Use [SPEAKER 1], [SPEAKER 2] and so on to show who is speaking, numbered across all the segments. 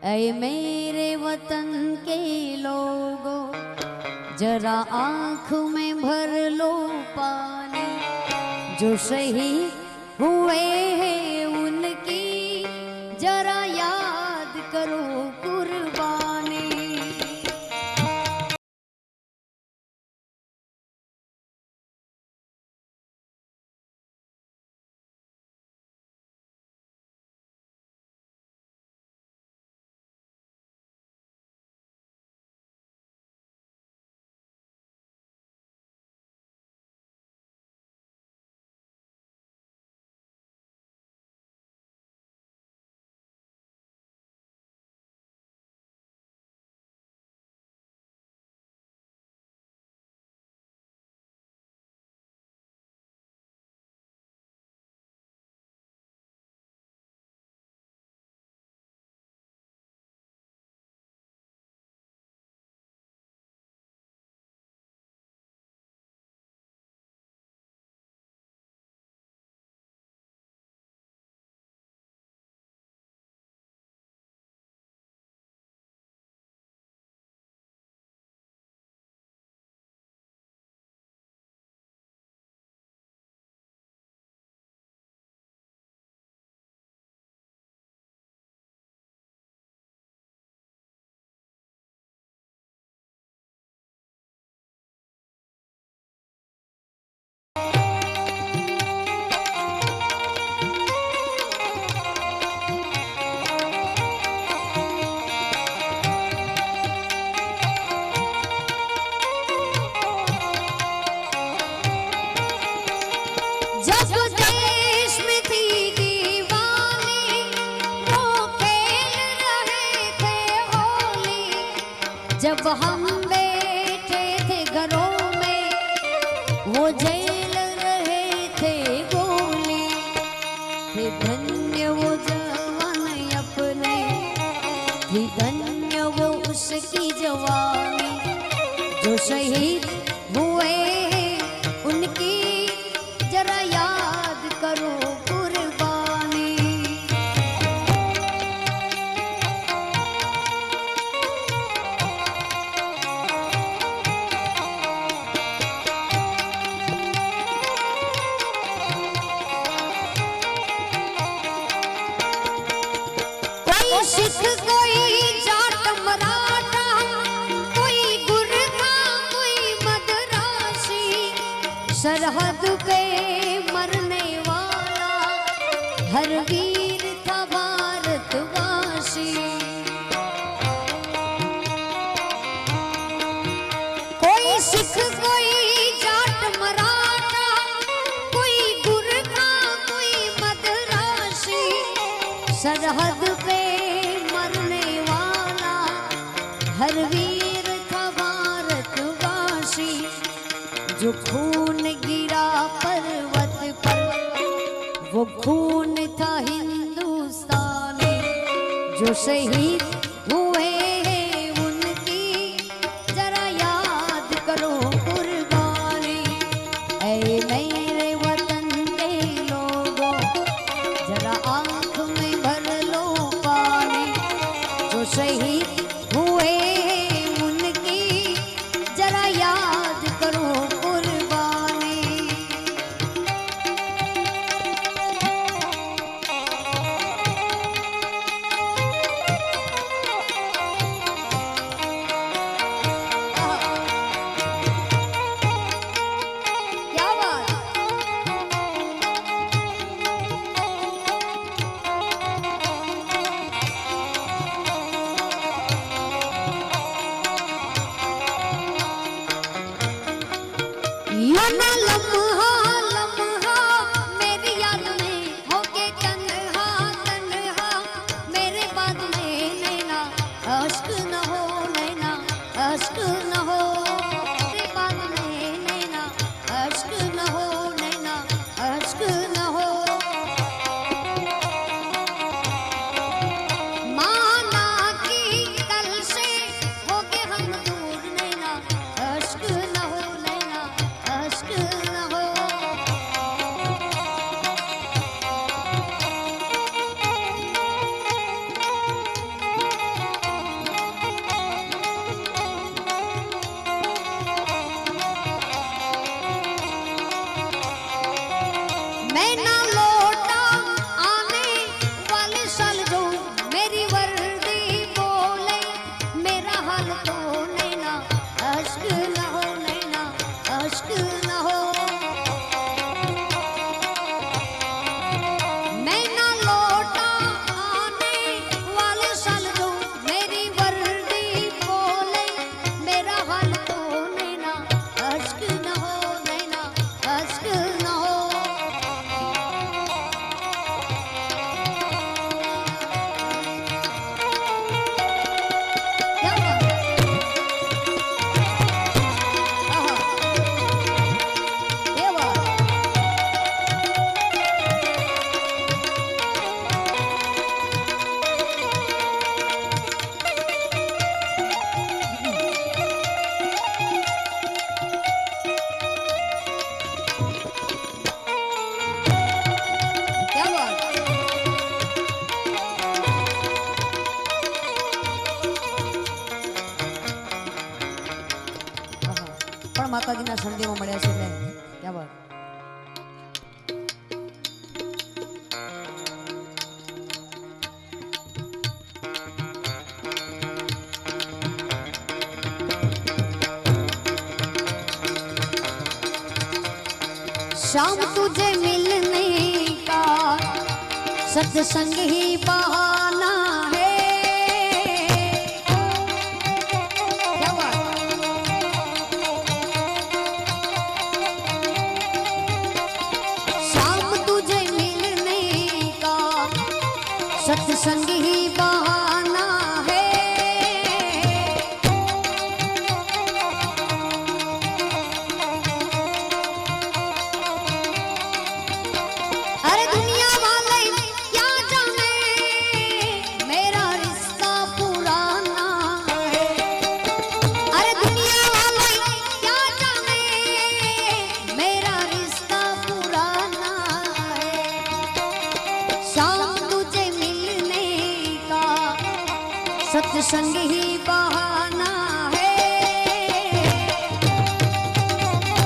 [SPEAKER 1] ऐ मेरे वतन के लोगों, जरा आँख में भर लो पानी। जो शहीद हुए हैं उनकी जरा याद करो कुर्बानी। जब हम बैठे थे घरों में, वो झेल रहे थे गोली। थे धन्य वो जवान अपने, थी धन्य वो उसकी जवानी। जो शहीद हुए उनकी जरा याद करो कुर्बानी। सिख कोई जाट मराठा, कोई गुरखा कोई मदरासी। सरहद पे मरने वाला हर वीर था भारतवासी। कोई सिख कोई जाट मराठा, कोई गुरखा कोई मदरासी। सरहद पे हर वीर था भारतवासी। जो खून गिरा पर्वत पर, वो खून था हिंदुस्तानी। जो शहीद हुए हैं उनकी जरा याद करो कुर्बानी। ऐ मेरे वतन के लोगों, जरा आँख में भर लो पानी। जो शहीद हुए उनकी जरा याद करो कुर्बानी। માતાજીના સંદેહમાં મળ્યા છે એટલે ક્યાં વાત। शाम तुझे मिलने का सत्संग ही बहाना है। क्या बात। शाम तुझे मिलने का सत्संग ही बहाना है। अरे दुनिया वाले क्या जाने मेरा रिश्ता पुराना है। अरे दुनिया वाले क्या जाने मेरा रिश्ता पुराना है। शाम तुझे मिलने का सत्संग ही बहाना है।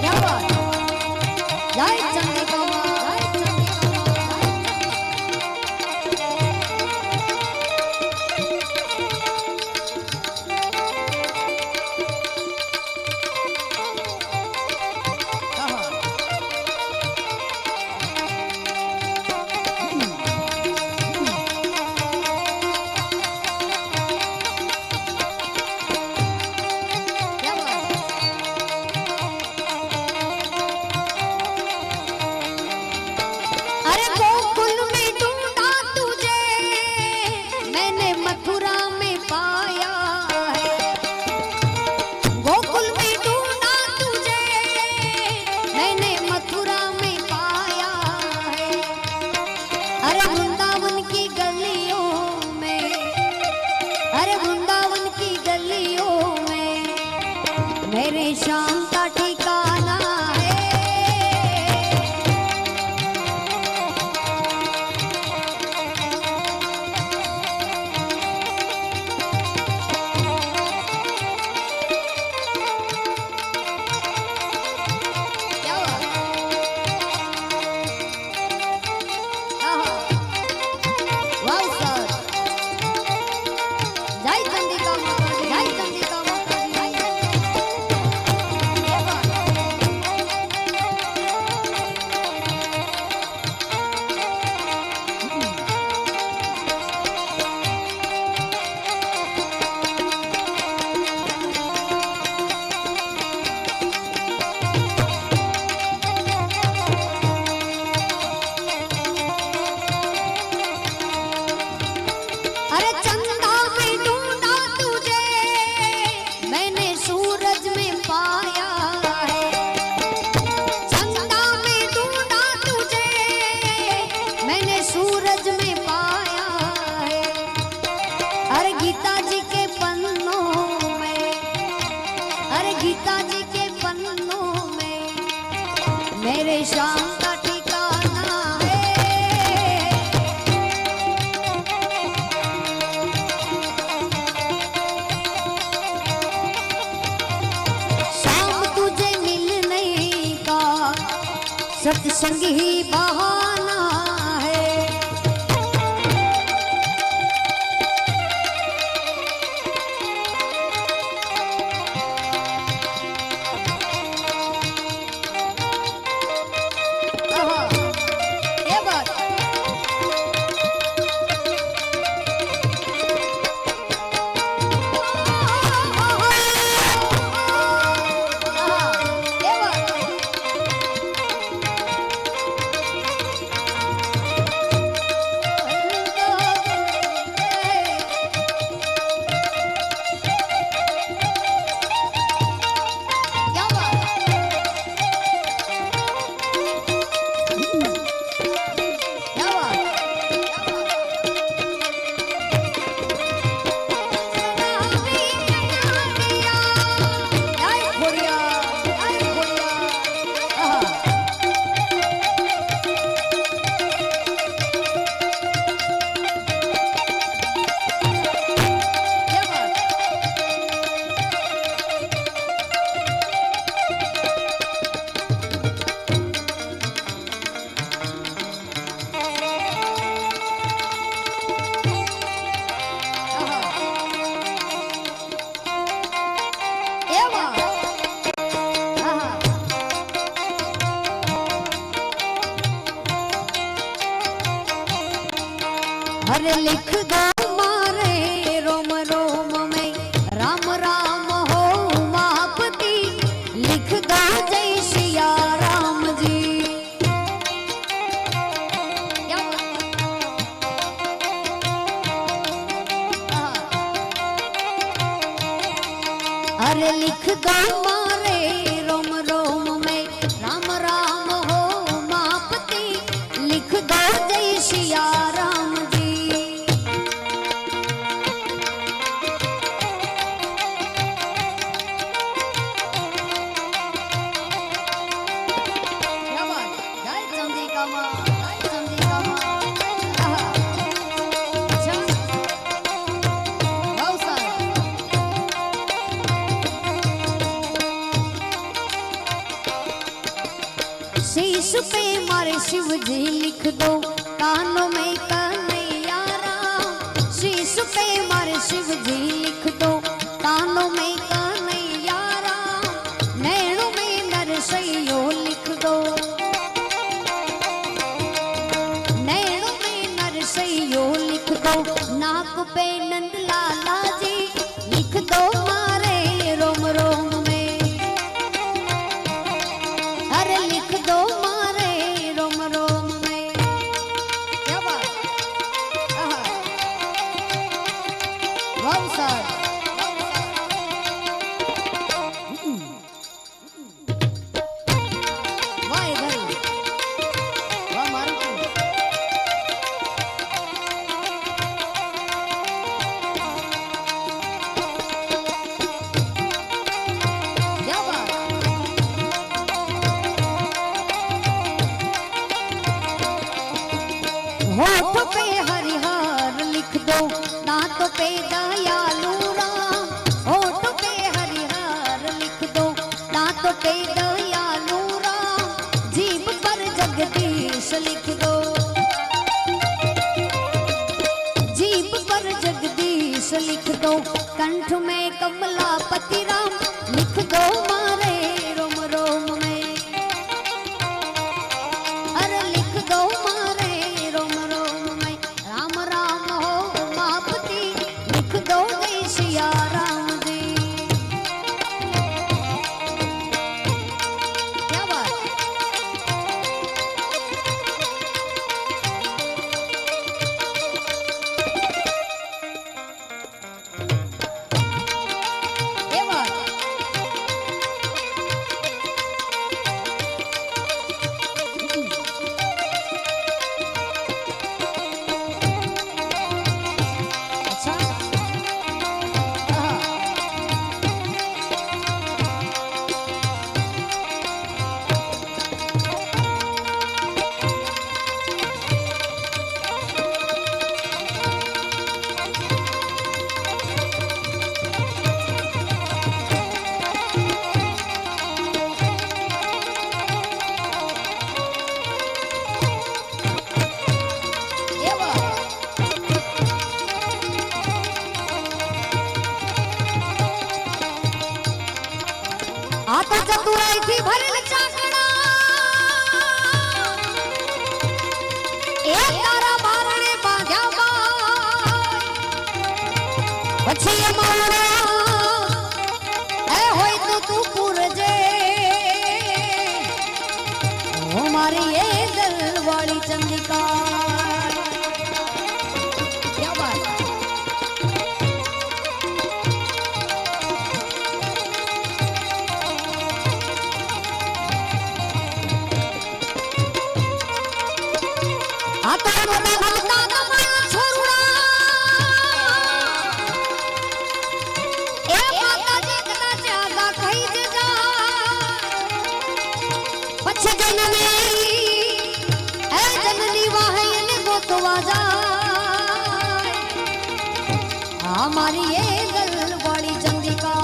[SPEAKER 1] क्या बात। जय चंद्रिका माँ, जय चंद्रिका माँ, क्या बात। अरे गोकुल में ढूंढा तुझे मैंने मथुरा में पाया है। गोकुल में ढूंढा तुझे मैंने मथुरा में पाया है। अरे वृंदावन की गलियों में, अरे वृंदावन की गलियों में मेरे शाम का ठिकाना है। क्या बात। आहा। वाह सर। जय चंद्रिका माता दी, जय चंद्रिका माता दी, जय चंद्रिका। क्या बात। अरे चंदा में ढूंढा तुझे मैंने सूरज में पाया है। चंदा में ढूंढा तुझे मैंने सूरज में पाया है। अरे गीता जी के पन्नों में, अरे गीता जी के पन्नों में मेरे शाम का ठिकाना है। शाम तुझे मिलने का सत्संग ही बहाना है। आहा। ये बात। आहा। ये बात। लिख दो मारे रोम रोम में राम राम हो उमापति, लिख दो जय सिया राम जी। अरे लिख दो मारे रोम रोम में राम राम हो उमापति, लिख दो जय सिया राम जी। क्या बात है? जय चंद्रिका माँ, जय चंद्रिका माँ। आहा। अच्छा। बहुत सारा। शीश पे मारे शिव जी लिख दो कानों में कन्हैया राम। शीश पे मारे शिव जी लिख दो कानों में कन्हैया राम। नैनों में नरसैयो लिख दो, नैनों में नरसैयो लिख दो। नाक पे नंद लाला जी लिख दो मारे रोम रोम में। अरे लिख दो मारे रोम रोम में। क्या बात? आहा। बहुत सारा। वाह इधर, वाह मारो। क्या बात? होठ पे हरिहर लिख दो, दांतों पे दयालु राम। होठ पे हरिहर लिख दो, दांतों पे दयालु राम। जीभ पर जगदीश लिख दो, जीभ पर जगदीश लिख दो। कंठ में कमलापति राम लिख दो मारे रोम रोम में। अरे लिख दो मारे रोम रोम में राम राम हो उमापति, लिख दो जय सिया राम जी। क्या बात? ये बात। अच्छा। आहा। ये बात। आता चतुराई थी भरल चाकड़ा, एक तारा बारणे बांध्या बाय। પછી અમારા એ હોય તો તું પૂરજે, ઓ મારી એ દલવાળી ચંદ્રિકા। क्या बात? आता मोटा भक्ता कमाया छोरुड़ा, ए माताजी कदाच आगा कही जजा। पछे जननी ए जननी वाहे ने गोतवा जाए। हमारी ये दलवाड़ी चंद्रिका।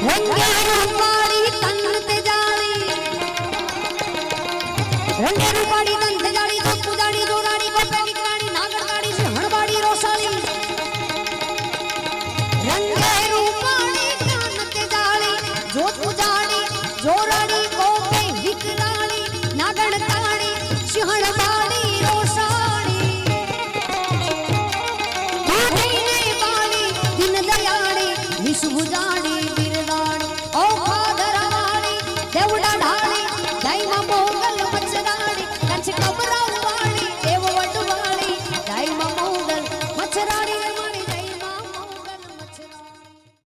[SPEAKER 1] रंगे रूपाड़ी तन ते जाली, रंगे रूपाड़ी तन ते जाली। तो पुजाड़ी दो राड़ी को पे निकराड़ी नागरगाड़ी से हणबाड़ी रोसाली। रंगे रूपाणी कान ते जाली जोत उजाड़ी जोराड़ी कोपे विकराली नागण ताड़ी सिंहण बाड़ी रोषाणी बाली दिन दयाड़ी विष बुझाड़ी